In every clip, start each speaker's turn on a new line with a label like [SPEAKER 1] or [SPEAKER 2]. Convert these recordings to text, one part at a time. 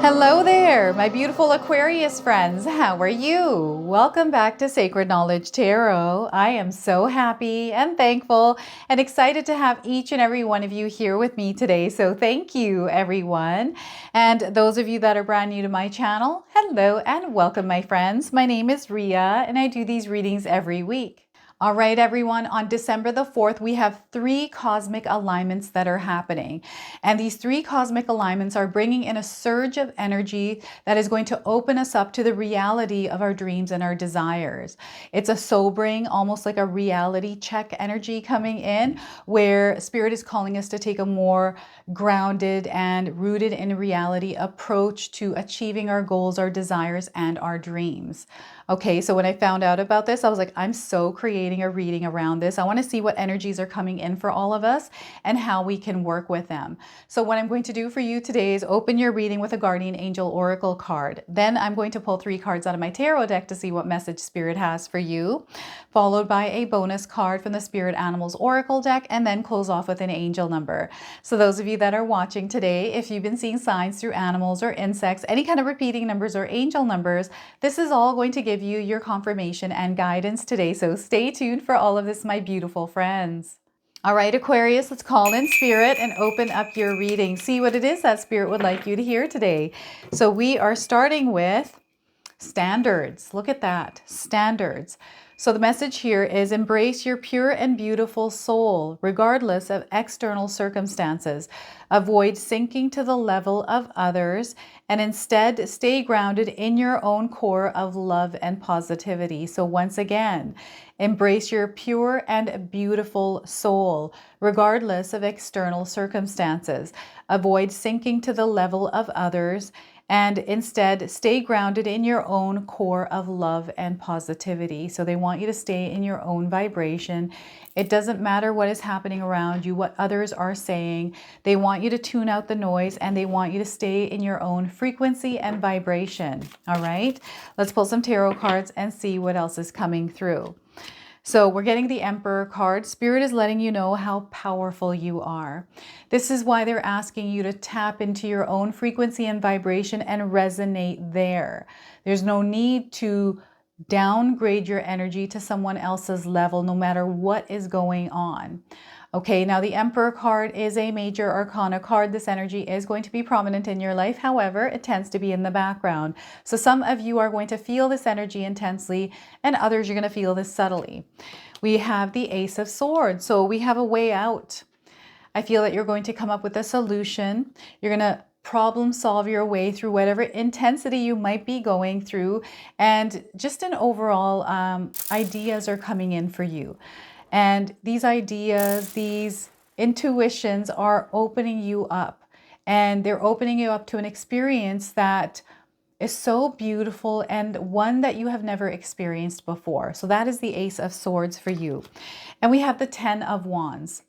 [SPEAKER 1] Hello there, my beautiful Aquarius friends. How are you? Welcome back to Sacred Knowledge Tarot. I am so happy and thankful and excited to have each and every one of you here with me today. So thank you, everyone. And those of you that are brand new to my channel, hello and welcome, my friends. My name is Ria and I do these readings every week. All right, everyone, on December the 4th, we have 3 cosmic alignments that are happening. And these 3 cosmic alignments are bringing in a surge of energy that is going to open us up to the reality of our dreams and our desires. It's a sobering, almost like a reality check energy coming in, where Spirit is calling us to take a more grounded and rooted in reality approach to achieving our goals, our desires, and our dreams. Okay, so when I found out about this, I was like, I'm so creating a reading around this. I want to see what energies are coming in for all of us and how we can work with them. So what I'm going to do for you today is open your reading with a Guardian Angel Oracle card. Then I'm going to pull 3 cards out of my tarot deck to see what message Spirit has for you, followed by a bonus card from the Spirit Animals Oracle deck, and then close off with an angel number. So those of you that are watching today, if you've been seeing signs through animals or insects, any kind of repeating numbers or angel numbers, this is all going to give you your confirmation and guidance today. So stay tuned for all of this, my beautiful friends. All right, Aquarius, let's call in Spirit and open up your reading. See what it is that Spirit would like you to hear today. So we are starting with standards. Look at that, standards. So the message here is embrace your pure and beautiful soul, regardless of external circumstances. Avoid sinking to the level of others and instead stay grounded in your own core of love and positivity. So once again, embrace your pure and beautiful soul, regardless of external circumstances. Avoid sinking to the level of others and instead stay grounded in your own core of love and positivity. So they want you to stay in your own vibration. It doesn't matter what is happening around you, what others are saying. They want you to tune out the noise and they want you to stay in your own frequency and vibration. All right, let's pull some tarot cards and see what else is coming through. So we're getting the Emperor card. Spirit is letting you know how powerful you are. This is why they're asking you to tap into your own frequency and vibration and resonate there. There's no need to downgrade your energy to someone else's level, no matter what is going on. Okay, now the Emperor card is a major arcana card. This energy is going to be prominent in your life. However, it tends to be in the background. So some of you are going to feel this energy intensely and others you're going to feel this subtly. We have the Ace of Swords. So we have a way out. I feel that you're going to come up with a solution. You're going to problem solve your way through whatever intensity you might be going through. And just an overall ideas are coming in for you. And these ideas, these intuitions are opening you up, and they're opening you up to an experience that is so beautiful and one that you have never experienced before. So that is the Ace of Swords for you. And we have the 10 of Wands.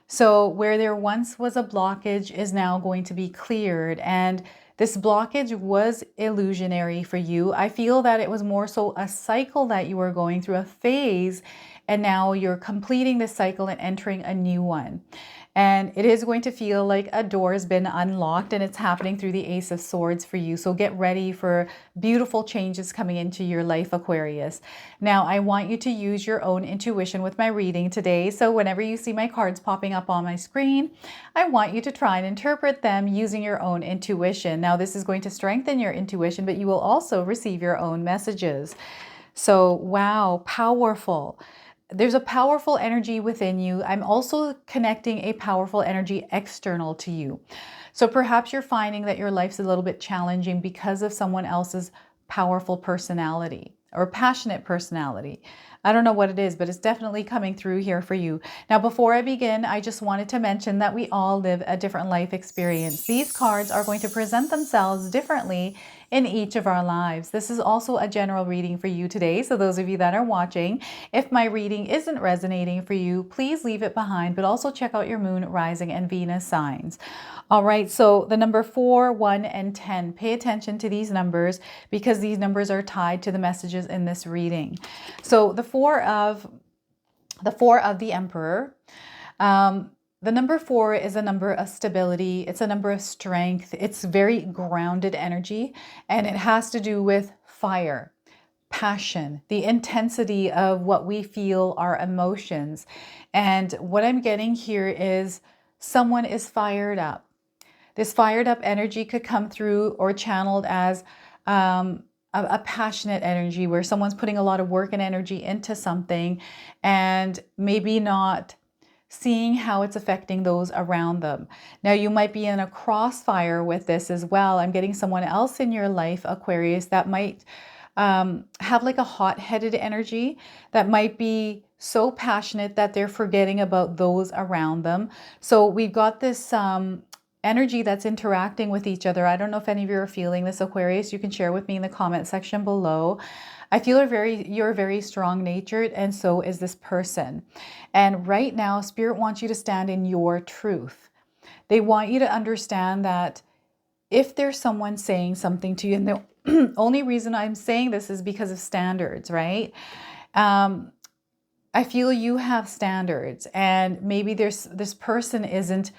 [SPEAKER 1] So where there once was a blockage is now going to be cleared, and this blockage was illusionary for you. I feel that it was more so a cycle that you were going through, a phase, and now you're completing this cycle and entering a new one. And it is going to feel like a door has been unlocked, and it's happening through the Ace of Swords for you. So get ready for beautiful changes coming into your life, Aquarius. Now, I want you to use your own intuition with my reading today. So whenever you see my cards popping up on my screen, I want you to try and interpret them using your own intuition. Now, this is going to strengthen your intuition, but you will also receive your own messages. So, wow, powerful. There's a powerful energy within you. I'm also connecting a powerful energy external to you. So perhaps you're finding that your life's a little bit challenging because of someone else's powerful personality or passionate personality. I don't know what it is, but it's definitely coming through here for you. Now, before I begin, I just wanted to mention that we all live a different life experience. These cards are going to present themselves differently in each of our lives. This is also a general reading for you today. So those of you that are watching, if my reading isn't resonating for you, please leave it behind, but also check out your moon, rising, and Venus signs. All right, so the number 4, 1, and 10. Pay attention to these numbers because these numbers are tied to the messages in this reading. So the four of the Emperor, The number 4 is a number of stability. It's a number of strength. It's very grounded energy, and it has to do with fire, passion, the intensity of what we feel, our emotions. And what I'm getting here is someone is fired up. This fired up energy could come through or channeled as a passionate energy where someone's putting a lot of work and energy into something and maybe not seeing how it's affecting those around them. Now, you might be in a crossfire with this as well. I'm getting someone else in your life, Aquarius, that might have like a hot-headed energy, that might be so passionate that they're forgetting about those around them. So we've got this energy that's interacting with each other. I don't know if any of you are feeling this, Aquarius. You can share with me in the comment section below. I feel you're very strong-natured, and so is this person. And right now, Spirit wants you to stand in your truth. They want you to understand that if there's someone saying something to you, and the only reason I'm saying this is because of standards, right? I feel you have standards, and maybe this person isn't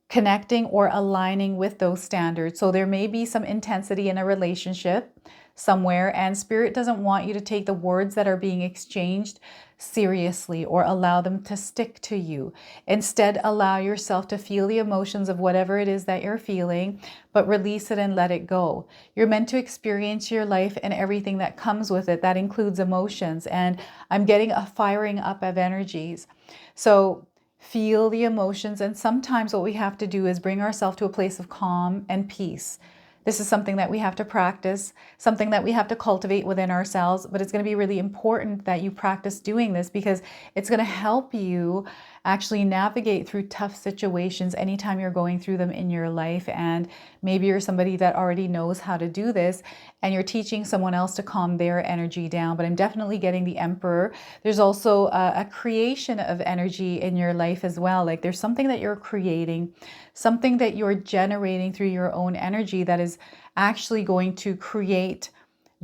[SPEAKER 1] connecting or aligning with those standards. So there may be some intensity in a relationship somewhere, and Spirit doesn't want you to take the words that are being exchanged seriously or allow them to stick to you. Instead, allow yourself to feel the emotions of whatever it is that you're feeling, but release it and let it go. You're meant to experience your life and everything that comes with it. That includes emotions, and I'm getting a firing up of energies. So feel the emotions, and sometimes what we have to do is bring ourselves to a place of calm and peace. This is something that we have to practice, something that we have to cultivate within ourselves, but it's going to be really important that you practice doing this because it's going to help you actually navigate through tough situations anytime you're going through them in your life. And maybe you're somebody that already knows how to do this and you're teaching someone else to calm their energy down. But I'm definitely getting the Emperor. There's also a creation of energy in your life as well. Like there's something that you're creating, something that you're generating through your own energy that is actually going to create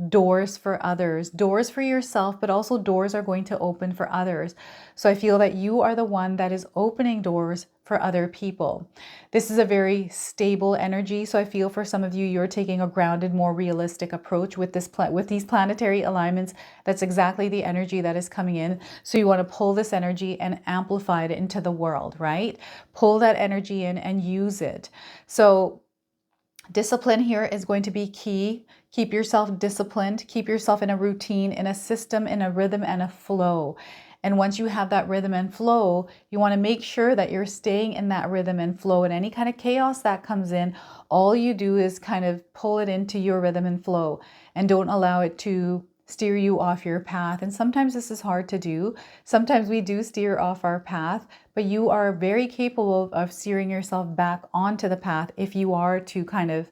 [SPEAKER 1] doors for others, doors for yourself, but also doors are going to open for others. So I feel that you are the one that is opening doors for other people. This is a very stable energy. So I feel for some of you, you're taking a grounded, more realistic approach with these planetary alignments. That's exactly the energy that is coming in. So you want to pull this energy and amplify it into the world, right? Pull that energy in and use it. So discipline here is going to be key. Keep yourself disciplined. Keep yourself in a routine, in a system, in a rhythm and a flow. And once you have that rhythm and flow, you want to make sure that you're staying in that rhythm and flow. And any kind of chaos that comes in, all you do is kind of pull it into your rhythm and flow and don't allow it to steer you off your path. And sometimes this is hard to do. Sometimes we do steer off our path, but you are very capable of steering yourself back onto the path if you are to kind of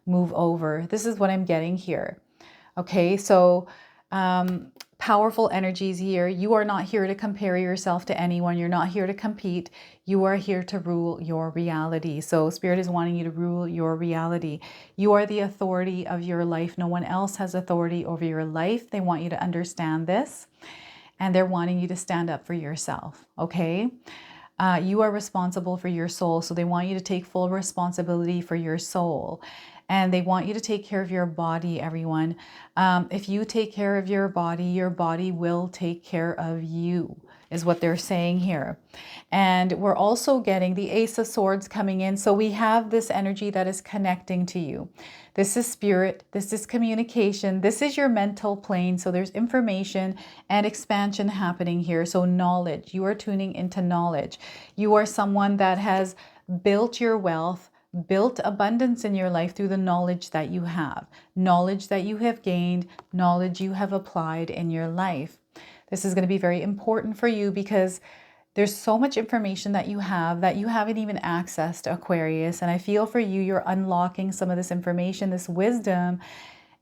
[SPEAKER 1] move over. This is what I'm getting here. Okay, so powerful energies here. You are not here to compare yourself to anyone. You're not here to compete. You are here to rule your reality. So Spirit is wanting you to rule your reality. You are the authority of your life. No one else has authority over your life. They want you to understand this, and they're wanting you to stand up for yourself. Okay. You are responsible for your soul. So they want you to take full responsibility for your soul. And they want you to take care of your body, everyone. If you take care of your body will take care of you, is what they're saying here. And we're also getting the Ace of Swords coming in. So we have this energy that is connecting to you. This is spirit. This is communication. This is your mental plane. So there's information and expansion happening here. So knowledge, you are tuning into knowledge. You are someone that has built your wealth, built abundance in your life through the knowledge that you have gained, knowledge you have applied in your life. This is going to be very important for you because there's so much information that you haven't even accessed, Aquarius. And I feel for you, you're unlocking some of this information, this wisdom,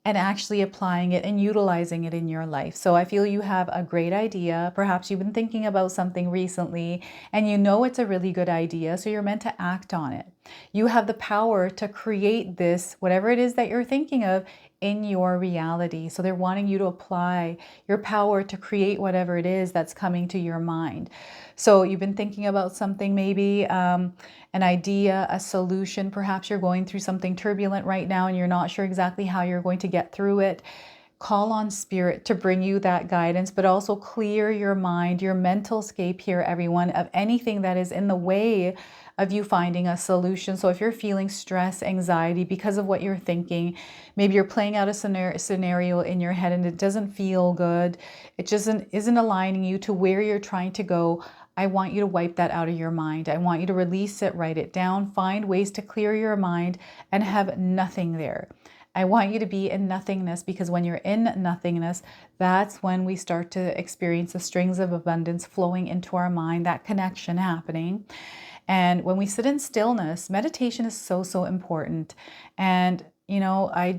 [SPEAKER 1] and actually applying it and utilizing it in your life. So I feel you have a great idea. Perhaps you've been thinking about something recently and you know it's a really good idea. So you're meant to act on it. You have the power to create this, whatever it is that you're thinking of, in your reality. So they're wanting you to apply your power to create whatever it is that's coming to your mind. So you've been thinking about something, maybe an idea, a solution. Perhaps you're going through something turbulent right now and you're not sure exactly how you're going to get through it. Call on spirit to bring you that guidance, but also clear your mind, your mental scape here, everyone, of anything that is in the way of you finding a solution. So if you're feeling stress, anxiety because of what you're thinking, maybe you're playing out a scenario in your head and it doesn't feel good, it just isn't aligning you to where you're trying to go, I want you to wipe that out of your mind. I want you to release it, write it down, find ways to clear your mind and have nothing there. I want you to be in nothingness, because when you're in nothingness, that's when we start to experience the strings of abundance flowing into our mind, that connection happening. And when we sit in stillness, meditation is so, so important. And you know, I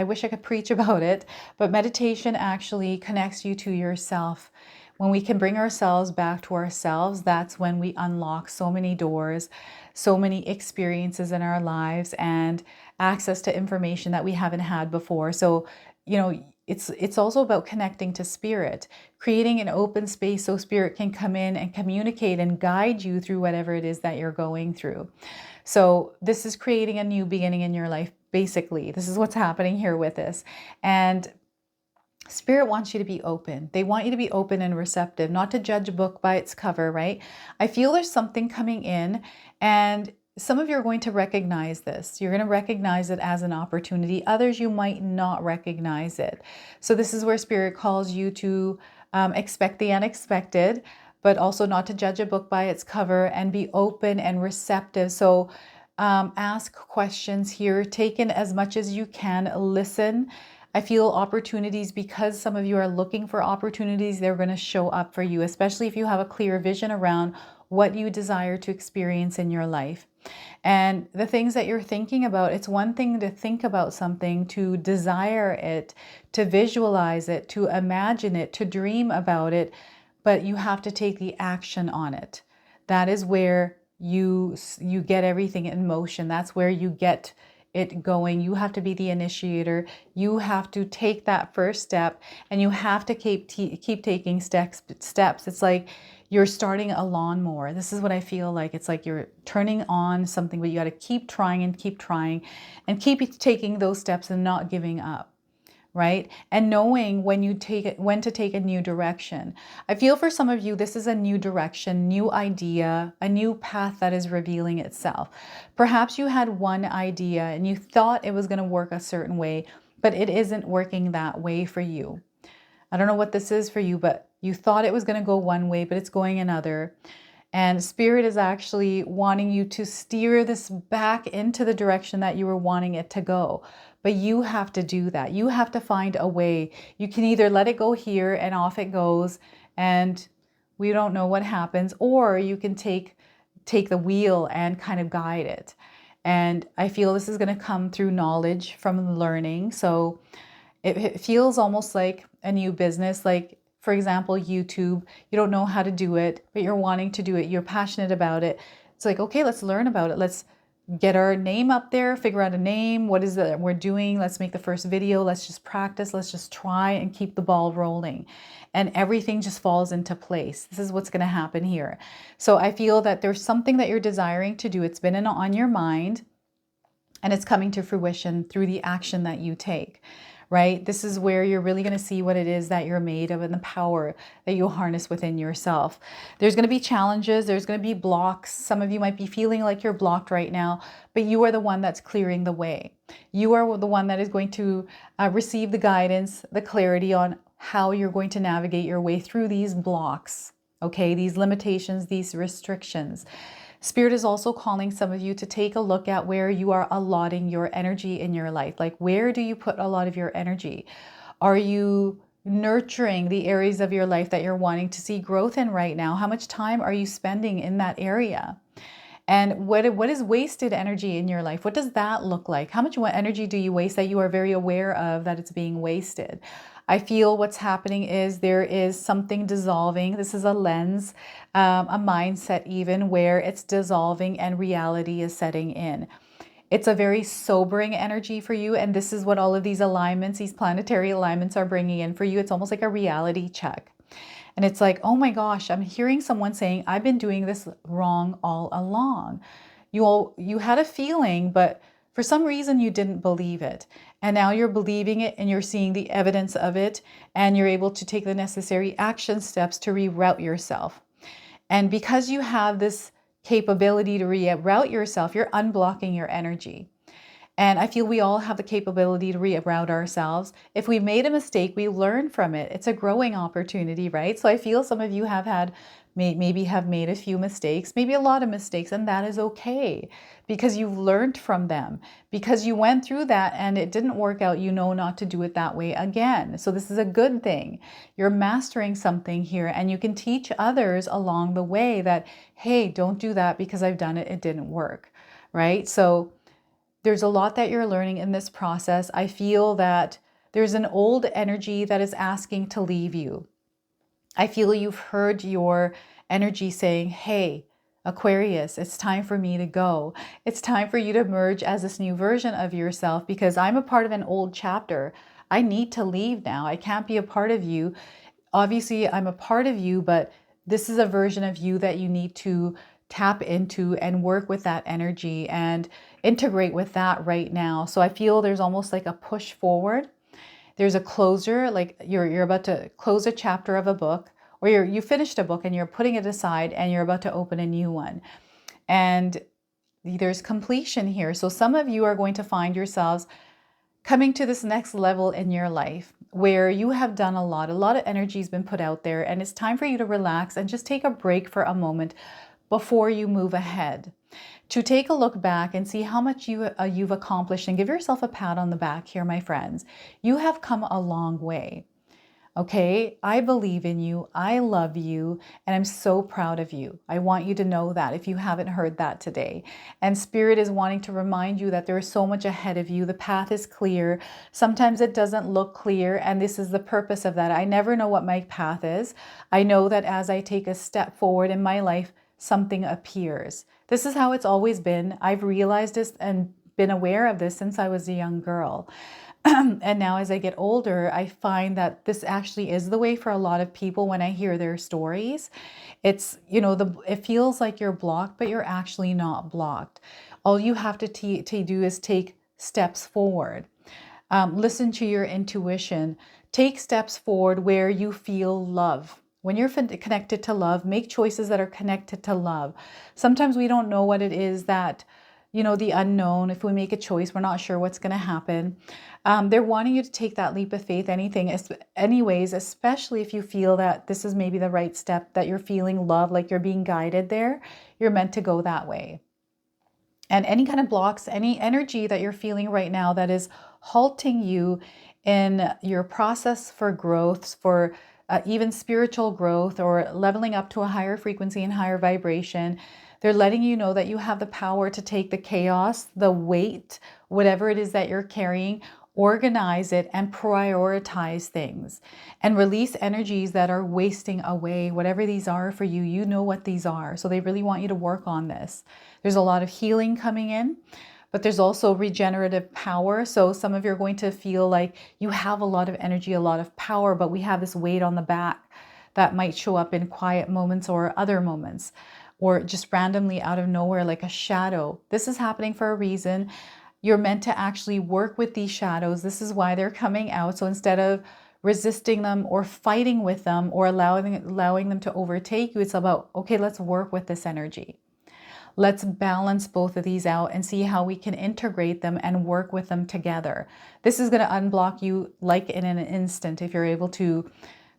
[SPEAKER 1] wish I could preach about it, but meditation actually connects you to yourself. When we can bring ourselves back to ourselves, that's when we unlock so many doors, so many experiences in our lives, and access to information that we haven't had before. So, you know, it's also about connecting to spirit, creating an open space so spirit can come in and communicate and guide you through whatever it is that you're going through. So this is creating a new beginning in your life, basically. This is what's happening here with this. And Spirit wants you to be open. They want you to be open and receptive, not to judge a book by its cover, right? I feel there's something coming in, and some of you are going to recognize this. You're going to recognize it as an opportunity. Others, you might not recognize it. So this is where Spirit calls you to expect the unexpected, but also not to judge a book by its cover, and be open and receptive. So ask questions here, take in as much as you can, listen. I feel opportunities, because some of you are looking for opportunities, they're going to show up for you, especially if you have a clear vision around what you desire to experience in your life. And the things that you're thinking about, it's one thing to think about something, to desire it, to visualize it, to imagine it, to dream about it, but you have to take the action on it. That is where you get everything in motion. That's where you get it going. You have to be the initiator. You have to take that first step, and you have to keep taking steps. It's like you're starting a lawnmower. This is what I feel like. It's like you're turning on something, but you got to keep trying and keep taking those steps and not giving up. Right? And knowing when to take a new direction. I feel for some of you, this is a new direction, new idea, a new path that is revealing itself. Perhaps you had one idea and you thought it was going to work a certain way, but it isn't working that way for you. I don't know what this is for you, but you thought it was going to go one way, but it's going another. And Spirit is actually wanting you to steer this back into the direction that you were wanting it to go. But you have to do that. You have to find a way. You can either let it go here and off it goes, and we don't know what happens, or you can take the wheel and kind of guide it. And I feel this is going to come through knowledge from learning. So it feels almost like a new business, like, for example, YouTube. You don't know how to do it, but you're wanting to do it. You're passionate about it. It's like, okay, let's learn about it. Let's get our name up there, figure out a name. What is it that we're doing? Let's make the first video. Let's just practice. Let's just try and keep the ball rolling. And everything just falls into place. This is what's going to happen here. So I feel that there's something that you're desiring to do. It's been on your mind, and it's coming to fruition through the action that you take. Right? This is where you're really going to see what it is that you're made of and the power that you harness within yourself. There's going to be challenges. There's going to be blocks. Some of you might be feeling like you're blocked right now, but you are the one that's clearing the way. You are the one that is going to receive the guidance, the clarity on how you're going to navigate your way through these blocks. Okay? These limitations, these restrictions. Spirit is also calling some of you to take a look at where you are allotting your energy in your life. Like, where do you put a lot of your energy? Are you nurturing the areas of your life that you're wanting to see growth in right now? How much time are you spending in that area? And what is wasted energy in your life? What does that look like? How much energy do you waste that you are very aware of that it's being wasted? I feel what's happening is there is something dissolving. This is a lens, a mindset even, where it's dissolving and reality is setting in. It's a very sobering energy for you. And this is what all of these alignments, these planetary alignments are bringing in for you. It's almost like a reality check. And it's like, oh my gosh, I'm hearing someone saying, I've been doing this wrong all along. You had a feeling, but for some reason you didn't believe it. And now you're believing it and you're seeing the evidence of it. And you're able to take the necessary action steps to reroute yourself. And because you have this capability to reroute yourself, you're unblocking your energy. And I feel we all have the capability to reroute ourselves. If we made a mistake, we learn from it. It's a growing opportunity, right? So I feel some of you have had, maybe have made a few mistakes, maybe a lot of mistakes, and that is okay because you've learned from them. Because you went through that and it didn't work out, you know not to do it that way again. So this is a good thing. You're mastering something here and you can teach others along the way that, hey, don't do that because I've done it, it didn't work, right? So there's a lot that you're learning in this process. I feel that there's an old energy that is asking to leave you. I feel you've heard your energy saying, hey, Aquarius, it's time for me to go. It's time for you to merge as this new version of yourself because I'm a part of an old chapter. I need to leave now. I can't be a part of you. Obviously, I'm a part of you, but this is a version of you that you need to tap into and work with that energy and integrate with that right now. So I feel there's almost like a push forward. There's a closure, like you're about to close a chapter of a book, or you finished a book and you're putting it aside and you're about to open a new one. And there's completion here. So some of you are going to find yourselves coming to this next level in your life where you have done a lot of energy has been put out there, and it's time for you to relax and just take a break for a moment before you move ahead, to take a look back and see how much you've accomplished and give yourself a pat on the back here, my friends. You have come a long way. Okay, I believe in you. I love you. And I'm so proud of you. I want you to know that if you haven't heard that today. And Spirit is wanting to remind you that there is so much ahead of you. The path is clear. Sometimes it doesn't look clear. And this is the purpose of that. I never know what my path is. I know that as I take a step forward in my life, something appears. This is how it's always been. I've realized this and been aware of this since I was a young girl. And now as I get older, I find that this actually is the way for a lot of people when I hear their stories. It's, it feels like you're blocked, but you're actually not blocked. All you have to do is take steps forward. Listen to your intuition. Take steps forward where you feel love. When you're connected to love, make choices that are connected to love. Sometimes we don't know what it is that, the unknown. If we make a choice, we're not sure what's going to happen. They're wanting you to take that leap of faith, anyways, especially if you feel that this is maybe the right step, that you're feeling love, like you're being guided there. You're meant to go that way. And any kind of blocks, any energy that you're feeling right now that is halting you in your process for growth, for even spiritual growth or leveling up to a higher frequency and higher vibration, they're letting you know that you have the power to take the chaos, the weight, whatever it is that you're carrying, organize it and prioritize things and release energies that are wasting away. Whatever these are for you, you know what these are. So they really want you to work on this. There's a lot of healing coming in, but there's also regenerative power. So some of you are going to feel like you have a lot of energy, a lot of power, but we have this weight on the back that might show up in quiet moments or other moments, or just randomly out of nowhere, like a shadow. This is happening for a reason. You're meant to actually work with these shadows. This is why they're coming out. So instead of resisting them or fighting with them or allowing them to overtake you, it's about, okay, let's work with this energy. Let's balance both of these out and see how we can integrate them and work with them together. This is going to unblock you like in an instant if you're able to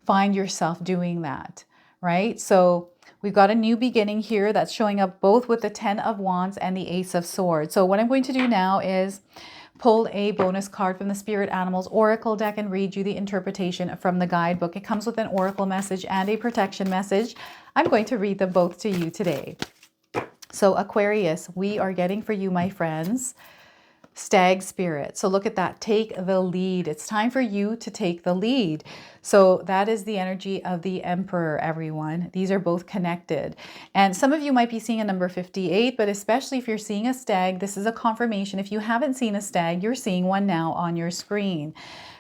[SPEAKER 1] find yourself doing that, right? So we've got a new beginning here that's showing up both with the 10 of Wands and the Ace of Swords. So what I'm going to do now is pull a bonus card from the Spirit Animals Oracle deck and read you the interpretation from the guidebook. It comes with an oracle message and a protection message. I'm going to read them both to you today. So Aquarius, we are getting for you, my friends, Stag spirit. So look at that. Take the lead. It's time for you to take the lead. So that is the energy of the Emperor, everyone. These are both connected. And some of you might be seeing a number 58, but especially if you're seeing a stag, this is a confirmation. If you haven't seen a stag, you're seeing one now on your screen.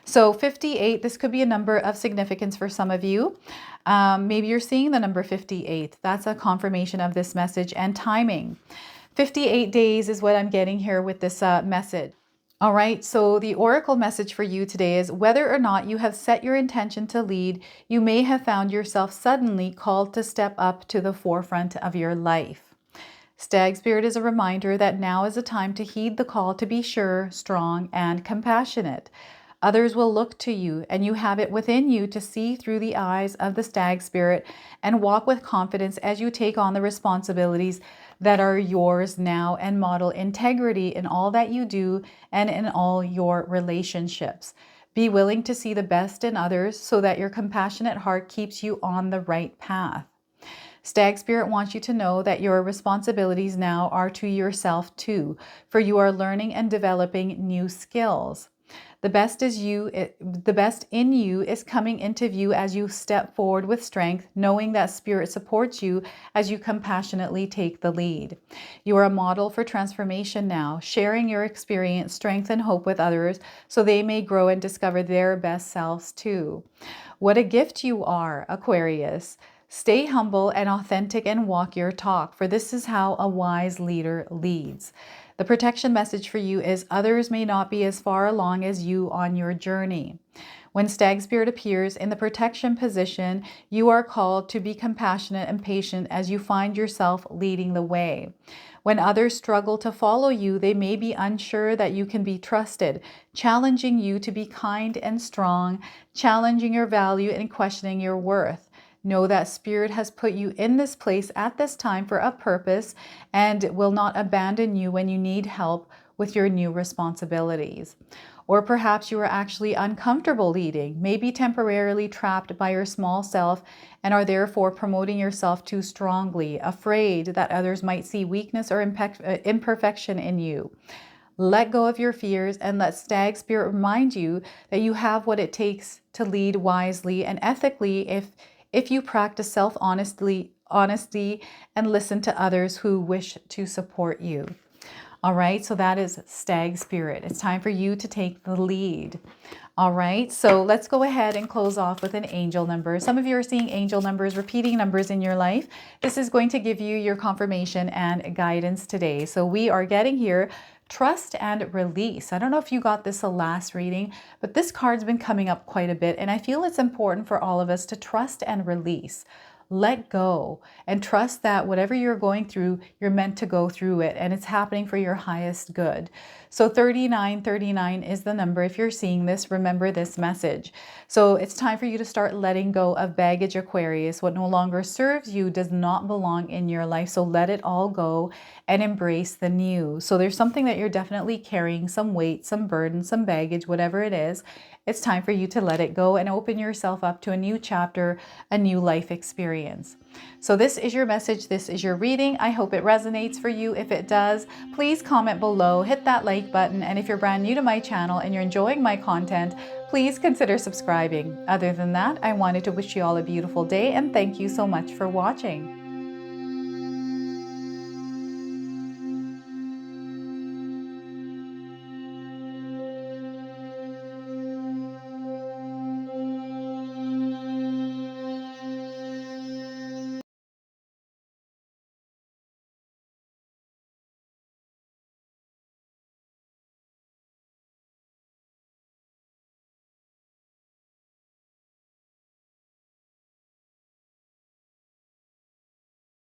[SPEAKER 1] So 58, this could be a number of significance for some of you. Maybe you're seeing the number 58. That's a confirmation of this message and timing. 58 days is what I'm getting here with this message. All right, so the oracle message for you today is whether or not you have set your intention to lead, you may have found yourself suddenly called to step up to the forefront of your life. Stag spirit is a reminder that now is a time to heed the call to be sure, strong, and compassionate. Others will look to you, and you have it within you to see through the eyes of the stag spirit and walk with confidence as you take on the responsibilities that are yours now and model integrity in all that you do and in all your relationships. Be willing to see the best in others so that your compassionate heart keeps you on the right path. Stag spirit wants you to know that your responsibilities now are to yourself too, for you are learning and developing new skills. The best in you is coming into view as you step forward with strength, knowing that spirit supports you as you compassionately take the lead. You are a model for transformation now, sharing your experience, strength, and hope with others so they may grow and discover their best selves too. What a gift you are, Aquarius. Stay humble and authentic and walk your talk, for this is how a wise leader leads. The protection message for you is others may not be as far along as you on your journey. When stag spirit appears in the protection position, you are called to be compassionate and patient as you find yourself leading the way. When others struggle to follow you, they may be unsure that you can be trusted, challenging you to be kind and strong, challenging your value and questioning your worth. Know that spirit has put you in this place at this time for a purpose and will not abandon you when you need help with your new responsibilities. Or perhaps you are actually uncomfortable leading, maybe temporarily trapped by your small self and are therefore promoting yourself too strongly, afraid that others might see weakness or imperfection in you. Let go of your fears and let stag spirit remind you that you have what it takes to lead wisely and ethically if you practice honesty and listen to others who wish to support you. All right, so that is stag spirit. It's time for you to take the lead. All right, so let's go ahead and close off with an angel number. Some of you are seeing angel numbers, repeating numbers in your life. This is going to give you your confirmation and guidance today. So we are getting here, trust and release. I don't know if you got this the last reading, but this card's been coming up quite a bit, and I feel it's important for all of us to trust and release. Let go and trust that whatever you're going through, you're meant to go through it, and it's happening for your highest good. So 3939 is the number. If you're seeing this, remember this message. So it's time for you to start letting go of baggage, Aquarius. What no longer serves you does not belong in your life. So let it all go and embrace the new. So there's something that you're definitely carrying, some weight, some burden, some baggage, whatever it is. It's time for you to let it go and open yourself up to a new chapter, a new life experience. So this is your message. This is your reading. I hope it resonates for you. If it does, please comment below, hit that like button. And if you're brand new to my channel and you're enjoying my content, please consider subscribing. Other than that, I wanted to wish you all a beautiful day and thank you so much for watching.